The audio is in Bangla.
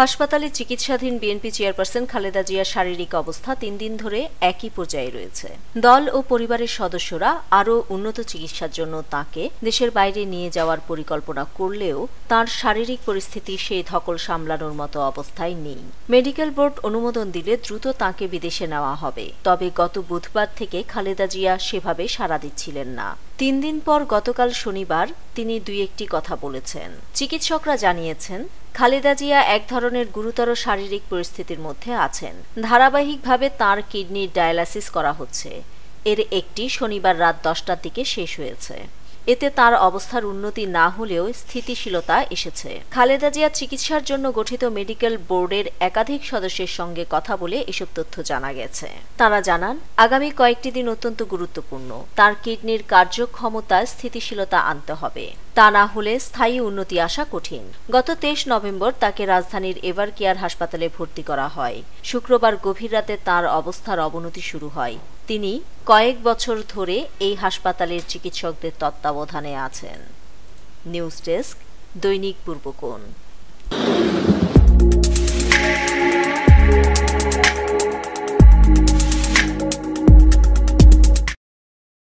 হাসপাতালে চিকিৎসাধীন বিএনপি চেয়ারপারসন খালেদা জিয়ার শারীরিক অবস্থা 3 দিন ধরে একই পর্যায়ে রয়েছে। দল ও পরিবারের সদস্যরা আরও উন্নত চিকিৎসার জন্য তাকে দেশের বাইরে নিয়ে যাওয়ার পরিকল্পনা করলেও তার শারীরিক পরিস্থিতি সেই ধকল সামলানোর মতো অবস্থায় নেই। মেডিকেল বোর্ড অনুমোদন দিলে দ্রুত তাকে বিদেশে নেওয়া হবে। তবে গত বুধবার থেকে খালেদা জিয়া সেভাবে সাড়া দিচ্ছিলেন না। 3 দিন পর গতকাল শনিবার তিনি 2-1টি কথা বলেছেন। চিকিৎসকরা জানিয়েছেন, খালেদা জিয়া এক ধরনের গুরুতর শারীরিক পরিস্থিতির মধ্যে আছেন। ধারাবাহিকভাবে তাঁর কিডনির ডায়ালাইসিস করা হচ্ছে। এর একটি শনিবার রাত 10টার দিকে শেষ হয়েছে। এতে তার অবস্থার উন্নতি না হলেও স্থিতিশীলতা এসেছে। খালেদা জিয়া চিকিৎসার জন্য গঠিত মেডিকেল বোর্ডের একাধিক সদস্যের সঙ্গে কথা বলে এসব তথ্য জানা গেছে। তারা জানান, আগামী কয়েকটি দিন অত্যন্ত গুরুত্বপূর্ণ। তার কিডনির কার্যক্ষমতায় স্থিতিশীলতা আনতে হবে। তা না হলে স্থায়ী উন্নতি আসা কঠিন। গত 23 নভেম্বর তাকে রাজধানীর এভার কেয়ার হাসপাতালে ভর্তি করা হয়। শুক্রবার গভীর রাতে তাঁর অবস্থার অবনতি শুরু হয়। তিনি কয়েক বছর ধরে এই হাসপাতালের চিকিৎসকদের তত্ত্বাবধানে আছেন। নিউজ ডেস্ক, দৈনিক পূর্বকোণ।